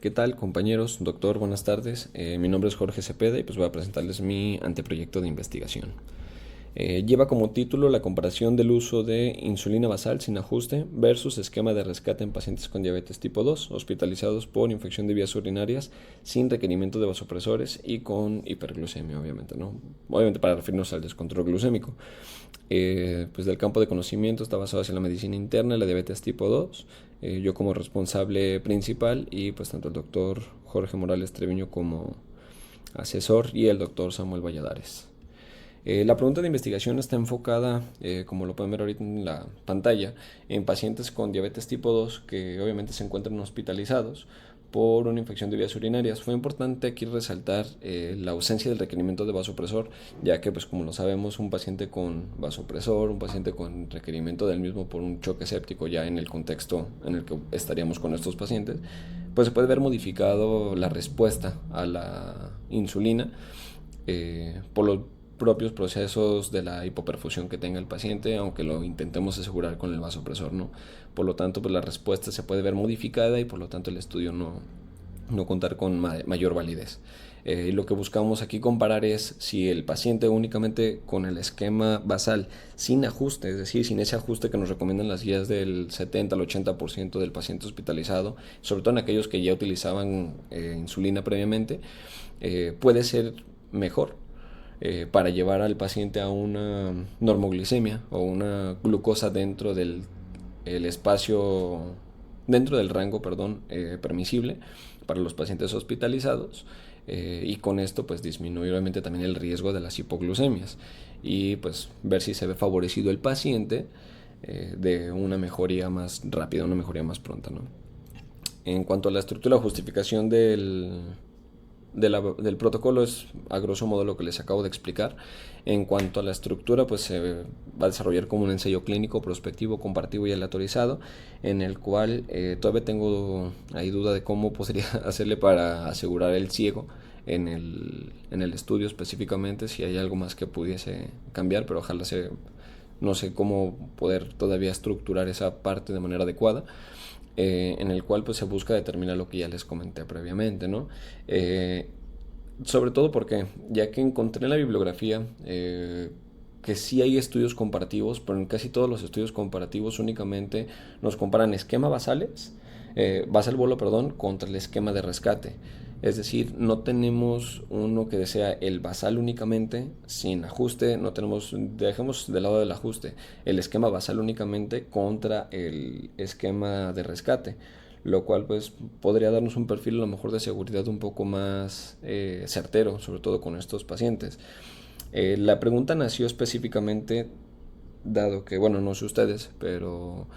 ¿Qué tal, compañeros? Doctor, buenas tardes. Mi nombre es Jorge Cepeda y pues voy a presentarles mi anteproyecto de investigación. Lleva como título la comparación del uso de insulina basal sin ajuste versus esquema de rescate en pacientes con diabetes tipo 2 hospitalizados por infección de vías urinarias sin requerimiento de vasopresores y con hiperglucemia, obviamente, ¿no? Obviamente para referirnos al descontrol glucémico. Pues del campo de conocimiento está basado en la medicina interna, la diabetes tipo 2, yo como responsable principal y pues tanto el doctor Jorge Morales Treviño como asesor y el doctor Samuel Valladares. La pregunta de investigación está enfocada, como lo pueden ver ahorita en la pantalla, en pacientes con diabetes tipo 2 que obviamente se encuentran hospitalizados por una infección de vías urinarias. Fue importante aquí resaltar la ausencia del requerimiento de vasopresor, ya que pues como lo sabemos, un paciente con vasopresor, un paciente con requerimiento del mismo por un choque séptico ya en el contexto en el que estaríamos con estos pacientes, pues se puede ver modificado la respuesta a la insulina por los propios procesos de la hipoperfusión que tenga el paciente, aunque lo intentemos asegurar con el vasopresor, ¿no? Por lo tanto, pues la respuesta se puede ver modificada y por lo tanto el estudio no contar con mayor validez. Lo que buscamos aquí comparar es si el paciente únicamente con el esquema basal sin ajuste, es decir, sin ese ajuste que nos recomiendan las guías del 70 al 80% del paciente hospitalizado, sobre todo en aquellos que ya utilizaban insulina previamente, puede ser mejor para llevar al paciente a una normoglicemia o una glucosa dentro del el espacio, dentro del rango, perdón, permisible para los pacientes hospitalizados, y con esto pues disminuir obviamente también el riesgo de las hipoglucemias y pues ver si se ve favorecido el paciente de una mejoría más rápida, una mejoría más pronta, ¿no? En cuanto a la estructura o justificación del protocolo es a grosso modo lo que les acabo de explicar. En cuanto a la estructura, pues se va a desarrollar como un ensayo clínico, prospectivo, comparativo y aleatorizado, en el cual todavía tengo ahí duda de cómo podría hacerle para asegurar el ciego en el estudio específicamente, si hay algo más que pudiese cambiar, pero ojalá no sé cómo poder todavía estructurar esa parte de manera adecuada. En el cual pues se busca determinar lo que ya les comenté previamente, ¿no? Sobre todo porque, ya que encontré en la bibliografía que sí hay estudios comparativos, pero en casi todos los estudios comparativos únicamente nos comparan esquema basales, basal bolo, perdón, contra el esquema de rescate. Es decir, no tenemos uno que desea el basal únicamente, sin ajuste, no tenemos, dejemos de lado del ajuste, el esquema basal únicamente contra el esquema de rescate, lo cual pues podría darnos un perfil a lo mejor de seguridad un poco más certero, sobre todo con estos pacientes. La pregunta nació específicamente dado que, bueno, no sé ustedes, pero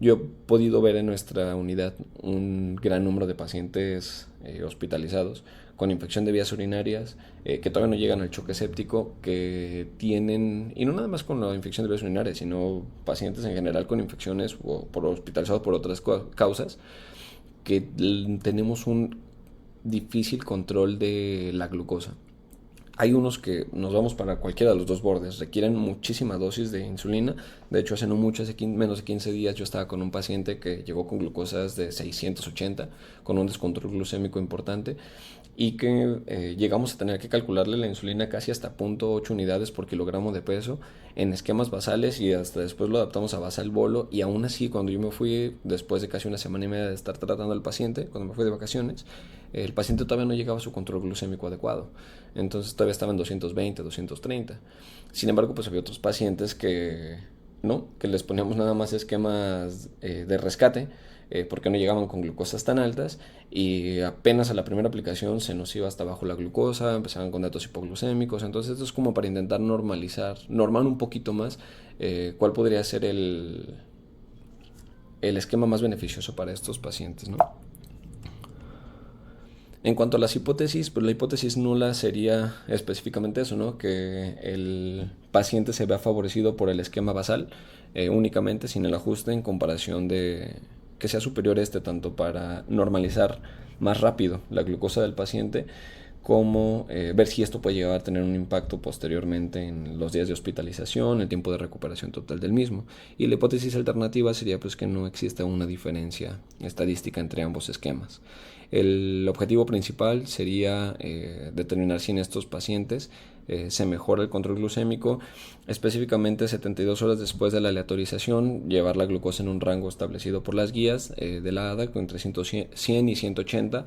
yo he podido ver en nuestra unidad un gran número de pacientes hospitalizados con infección de vías urinarias, que todavía no llegan al choque séptico, que tienen, y no nada más con la infección de vías urinarias, sino pacientes en general con infecciones o por hospitalizados por otras causas, que tenemos un difícil control de la glucosa. Hay unos que nos vamos para cualquiera de los dos bordes, requieren muchísima dosis de insulina. De hecho, hace no mucho, menos de 15 días, yo estaba con un paciente que llegó con glucosas de 680, con un descontrol glucémico importante, y que llegamos a tener que calcularle la insulina casi hasta 0.8 unidades por kilogramo de peso en esquemas basales, y hasta después lo adaptamos a basal bolo. Y aún así, cuando yo me fui, después de casi una semana y media de estar tratando al paciente, cuando me fui de vacaciones, el paciente todavía no llegaba a su control glucémico adecuado, entonces todavía estaba en 220, 230. Sin embargo, pues había otros pacientes que no, que les poníamos nada más esquemas de rescate, porque no llegaban con glucosas tan altas, y apenas a la primera aplicación se nos iba hasta abajo la glucosa, empezaban con datos hipoglucémicos. Entonces esto es como para intentar normar un poquito más cuál podría ser el esquema más beneficioso para estos pacientes, ¿no? En cuanto a las hipótesis, pues la hipótesis nula sería específicamente eso, ¿no? Que el paciente se vea favorecido por el esquema basal únicamente, sin el ajuste, en comparación de que sea superior tanto para normalizar más rápido la glucosa del paciente, como ver si esto puede llegar a tener un impacto posteriormente en los días de hospitalización, el tiempo de recuperación total del mismo. Y la hipótesis alternativa sería pues que no exista una diferencia estadística entre ambos esquemas. El objetivo principal sería determinar si en estos pacientes se mejora el control glucémico, específicamente 72 horas después de la aleatorización, llevar la glucosa en un rango establecido por las guías de la ADA entre 100 y 180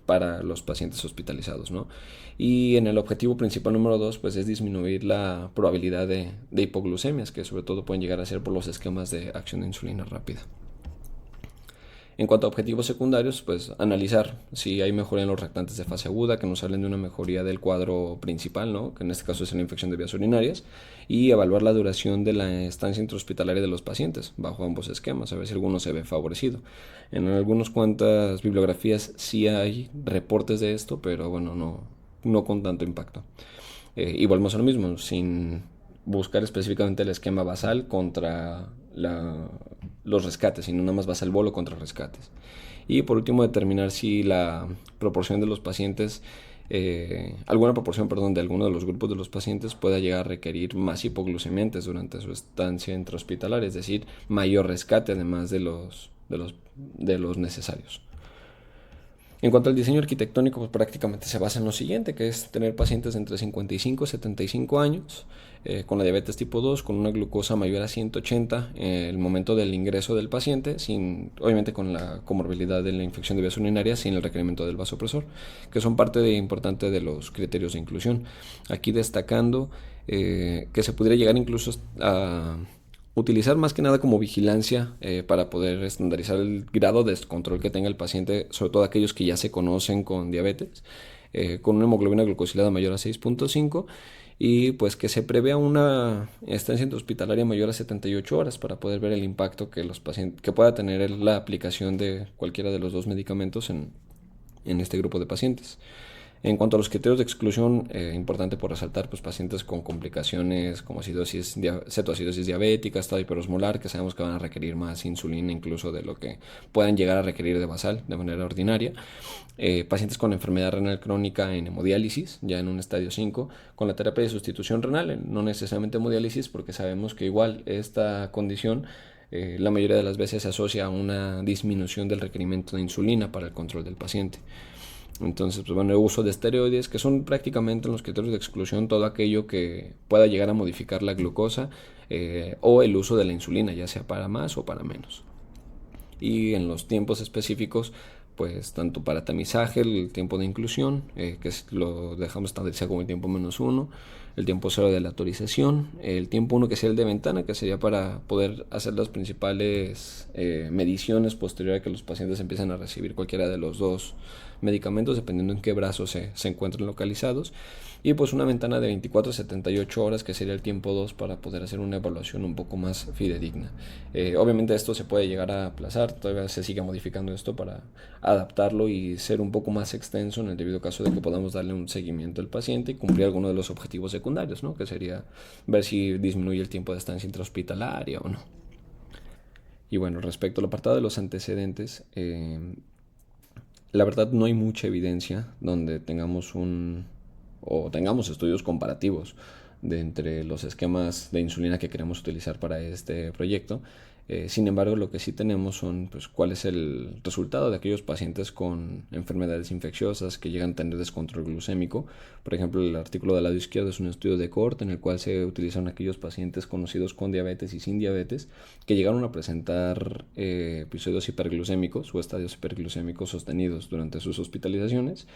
para los pacientes hospitalizados, ¿no? Y en el objetivo principal número 2 pues es disminuir la probabilidad de hipoglucemias, que sobre todo pueden llegar a ser por los esquemas de acción de insulina rápida. En cuanto a objetivos secundarios, pues analizar si hay mejoría en los reactantes de fase aguda, que nos hablen de una mejoría del cuadro principal, ¿no? Que en este caso es la infección de vías urinarias, y evaluar la duración de la estancia intrahospitalaria de los pacientes bajo ambos esquemas, a ver si alguno se ve favorecido. En algunas cuantas bibliografías sí hay reportes de esto, pero bueno, no con tanto impacto. Y volvemos a lo mismo, sin buscar específicamente el esquema basal contra los rescates, sino nada más basal bolo contra rescates. Y por último, determinar si la proporción de los pacientes, alguna proporción, perdón, de alguno de los grupos de los pacientes pueda llegar a requerir más hipoglucemiantes durante su estancia intrahospitalaria, es decir, mayor rescate además de los necesarios. En cuanto al diseño arquitectónico, pues prácticamente se basa en lo siguiente, que es tener pacientes entre 55 y 75 años, con la diabetes tipo 2, con una glucosa mayor a 180 en el momento del ingreso del paciente, obviamente con la comorbilidad de la infección de vías urinarias, sin el requerimiento del vasopresor, que son parte importante de los criterios de inclusión. Aquí destacando que se pudiera llegar incluso a utilizar más que nada como vigilancia para poder estandarizar el grado de descontrol que tenga el paciente, sobre todo aquellos que ya se conocen con diabetes, con una hemoglobina glucosilada mayor a 6.5 y pues que se prevea una estancia hospitalaria mayor a 78 horas para poder ver el impacto que los pacientes que pueda tener la aplicación de cualquiera de los dos medicamentos en este grupo de pacientes. En cuanto a los criterios de exclusión, importante por resaltar, pues pacientes con complicaciones como cetoacidosis diabética, estado hiperosmolar, que sabemos que van a requerir más insulina incluso de lo que puedan llegar a requerir de basal de manera ordinaria. Pacientes con enfermedad renal crónica en hemodiálisis, ya en un estadio 5, con la terapia de sustitución renal, no necesariamente hemodiálisis, porque sabemos que igual esta condición la mayoría de las veces se asocia a una disminución del requerimiento de insulina para el control del paciente. Entonces, pues bueno, el uso de esteroides, que son prácticamente los criterios de exclusión todo aquello que pueda llegar a modificar la glucosa o el uso de la insulina, ya sea para más o para menos. Y en los tiempos específicos, pues tanto para tamizaje, el tiempo de inclusión, lo dejamos establecido como el tiempo -1, el tiempo 0 de la autorización, el tiempo 1 que sería el de ventana, que sería para poder hacer las principales mediciones posterior a que los pacientes empiezan a recibir cualquiera de los dos medicamentos, dependiendo en qué brazos se encuentren localizados, y pues una ventana de 24 a 78 horas, que sería el tiempo 2 para poder hacer una evaluación un poco más fidedigna. Obviamente esto se puede llegar a aplazar, todavía se sigue modificando esto para adaptarlo y ser un poco más extenso en el debido caso de que podamos darle un seguimiento al paciente y cumplir alguno de los objetivos secundarios, ¿no? Que sería ver si disminuye el tiempo de estancia intrahospitalaria o no. Y bueno, respecto al apartado de los antecedentes, la verdad no hay mucha evidencia donde tengamos estudios comparativos de entre los esquemas de insulina que queremos utilizar para este proyecto. Sin embargo, lo que sí tenemos son pues, cuál es el resultado de aquellos pacientes con enfermedades infecciosas que llegan a tener descontrol glucémico. Por ejemplo, el artículo del lado izquierdo es un estudio de cohorte en el cual se utilizan aquellos pacientes conocidos con diabetes y sin diabetes que llegaron a presentar episodios hiperglucémicos o estadios hiperglucémicos sostenidos durante sus hospitalizaciones,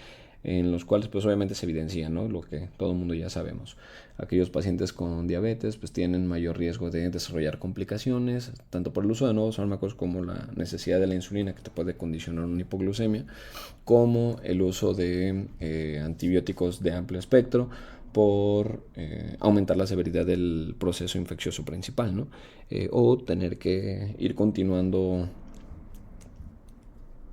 en los cuales pues obviamente se evidencia, ¿no? Lo que todo el mundo ya sabemos. Aquellos pacientes con diabetes pues tienen mayor riesgo de desarrollar complicaciones, tanto por el uso de nuevos fármacos como la necesidad de la insulina que te puede condicionar una hipoglucemia, como el uso de antibióticos de amplio espectro por aumentar la severidad del proceso infeccioso principal, ¿no? O tener que ir continuando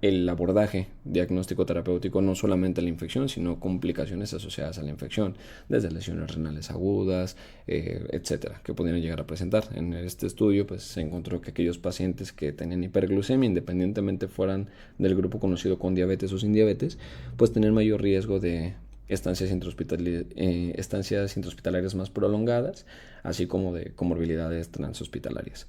el abordaje diagnóstico terapéutico no solamente a la infección, sino complicaciones asociadas a la infección, desde lesiones renales agudas, etcétera, que pudieran llegar a presentar. En este estudio pues, se encontró que aquellos pacientes que tenían hiperglucemia, independientemente fueran del grupo conocido con diabetes o sin diabetes, pues tenían mayor riesgo de estancias intrahospitalarias más prolongadas, así como de comorbilidades transhospitalarias.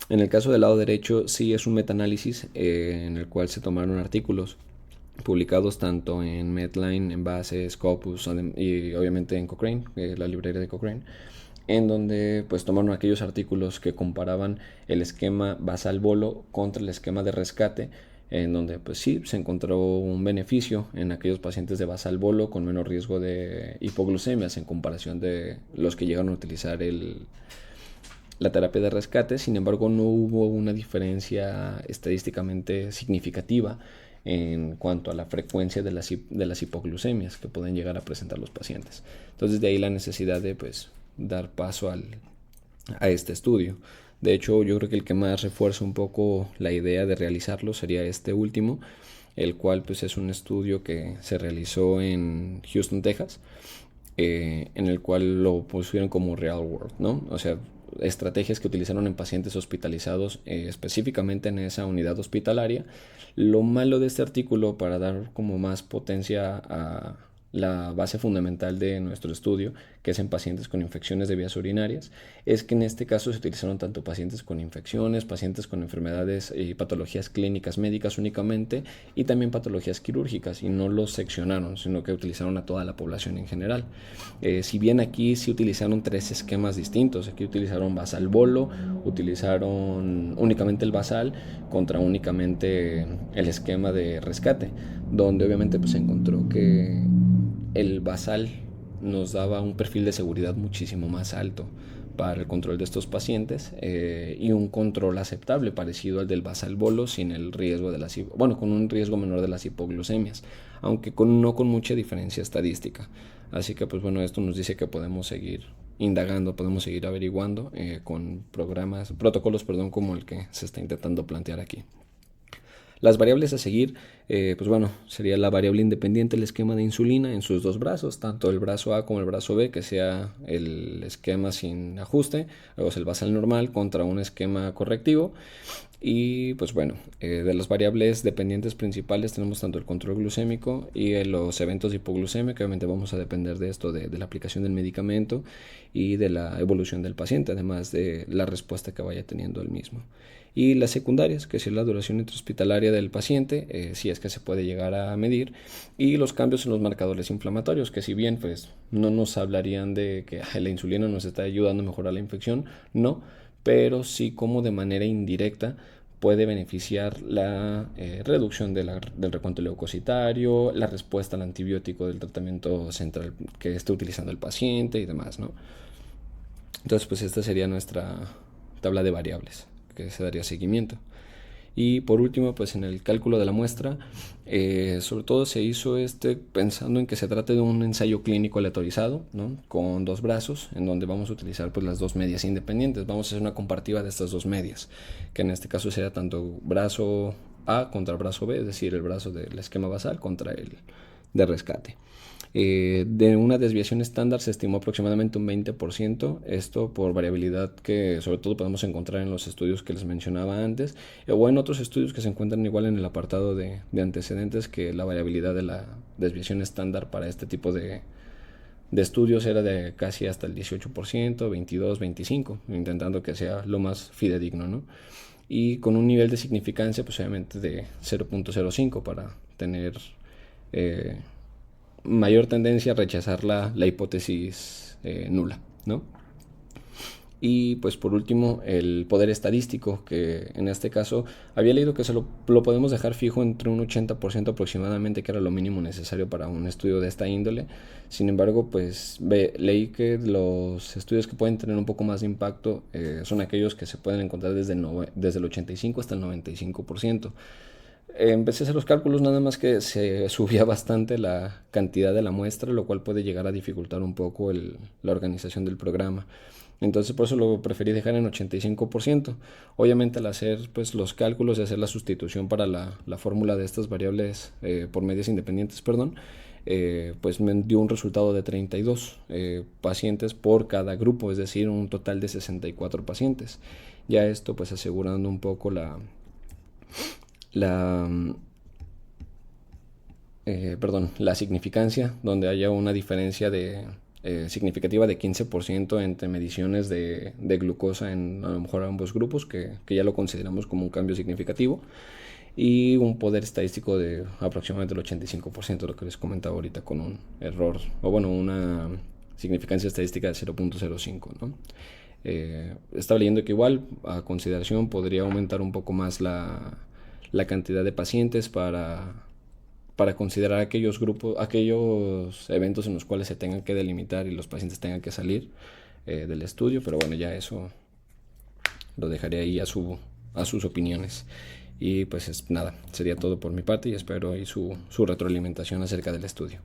En el caso del lado derecho sí es un metaanálisis en el cual se tomaron artículos publicados tanto en Medline, en Base, Scopus y obviamente en Cochrane, la librería de Cochrane, en donde pues tomaron aquellos artículos que comparaban el esquema basal-bolo contra el esquema de rescate, en donde pues sí se encontró un beneficio en aquellos pacientes de basal-bolo con menos riesgo de hipoglucemias en comparación de los que llegaron a utilizar la terapia de rescate. Sin embargo, no hubo una diferencia estadísticamente significativa en cuanto a la frecuencia de las hipoglucemias que pueden llegar a presentar los pacientes. Entonces de ahí la necesidad de pues dar paso a este estudio. De hecho, yo creo que el que más refuerza un poco la idea de realizarlo sería este último, el cual pues es un estudio que se realizó en Houston, Texas, en el cual lo pusieron como real world, ¿no? O sea, estrategias que utilizaron en pacientes hospitalizados, específicamente en esa unidad hospitalaria. Lo malo de este artículo, para dar como más potencia a la base fundamental de nuestro estudio, que es en pacientes con infecciones de vías urinarias, es que en este caso se utilizaron tanto pacientes con infecciones, pacientes con enfermedades y patologías clínicas médicas únicamente, y también patologías quirúrgicas, y no los seccionaron, sino que utilizaron a toda la población en general. Si bien aquí sí utilizaron tres esquemas distintos, aquí utilizaron basal bolo, utilizaron únicamente el basal contra únicamente el esquema de rescate, donde obviamente pues se encontró que el basal nos daba un perfil de seguridad muchísimo más alto para el control de estos pacientes, y un control aceptable parecido al del basal bolo, sin el riesgo de con un riesgo menor de las hipoglucemias, aunque no con mucha diferencia estadística. Así que pues bueno, esto nos dice que podemos seguir indagando, podemos seguir averiguando con protocolos como el que se está intentando plantear aquí. Las variables a seguir, pues bueno, sería la variable independiente del esquema de insulina en sus dos brazos, tanto el brazo A como el brazo B, que sea el esquema sin ajuste, luego es el basal normal contra un esquema correctivo. Y pues bueno, de las variables dependientes principales tenemos tanto el control glucémico y los eventos de hipoglucemia, que obviamente vamos a depender de esto, de la aplicación del medicamento y de la evolución del paciente, además de la respuesta que vaya teniendo el mismo. Y las secundarias, que es la duración intrahospitalaria del paciente, si es que se puede llegar a medir, y los cambios en los marcadores inflamatorios, que si bien pues no nos hablarían de que la insulina nos está ayudando a mejorar la infección, no, pero sí como de manera indirecta puede beneficiar la reducción del recuento leucocitario, la respuesta al antibiótico del tratamiento central que esté utilizando el paciente y demás, ¿no? Entonces pues esta sería nuestra tabla de variables que se daría seguimiento. Y por último, pues en el cálculo de la muestra, sobre todo se hizo pensando en que se trate de un ensayo clínico aleatorizado, ¿no? Con dos brazos, en donde vamos a utilizar pues las dos medias independientes. Vamos a hacer una comparativa de estas dos medias, que en este caso sería tanto brazo A contra el brazo B, es decir, el brazo del esquema basal contra el de rescate. De una desviación estándar se estimó aproximadamente un 20%, esto por variabilidad que sobre todo podemos encontrar en los estudios que les mencionaba antes, o en otros estudios que se encuentran igual en el apartado de antecedentes, que la variabilidad de la desviación estándar para este tipo de estudios era de casi hasta el 18%, 22, 25%, intentando que sea lo más fidedigno, ¿no? Y con un nivel de significancia pues obviamente de 0.05 para tener mayor tendencia a rechazar la hipótesis nula, ¿no? Y pues por último el poder estadístico, que en este caso había leído que lo podemos dejar fijo entre un 80% aproximadamente, que era lo mínimo necesario para un estudio de esta índole. Sin embargo, pues leí que los estudios que pueden tener un poco más de impacto son aquellos que se pueden encontrar desde el 85 hasta el 95%. Empecé a hacer los cálculos, nada más que se subía bastante la cantidad de la muestra, lo cual puede llegar a dificultar un poco la organización del programa. Entonces por eso lo preferí dejar en 85%. Obviamente al hacer pues los cálculos y hacer la sustitución para la fórmula de estas variables por medias independientes, pues me dio un resultado de 32 pacientes por cada grupo, es decir, un total de 64 pacientes. Ya esto pues asegurando un poco la significancia, donde haya una diferencia significativa de 15% entre mediciones de glucosa en a lo mejor ambos grupos, que ya lo consideramos como un cambio significativo. y un poder estadístico de aproximadamente el 85%, lo que les comentaba ahorita, con un error, o bueno, una significancia estadística de 0.05, ¿no? Estaba leyendo que igual, a consideración, podría aumentar un poco más la cantidad de pacientes para considerar aquellos grupos, aquellos eventos en los cuales se tengan que delimitar y los pacientes tengan que salir del estudio, pero bueno, ya eso lo dejaré ahí a sus opiniones. Y pues nada, sería todo por mi parte y espero ahí su retroalimentación acerca del estudio.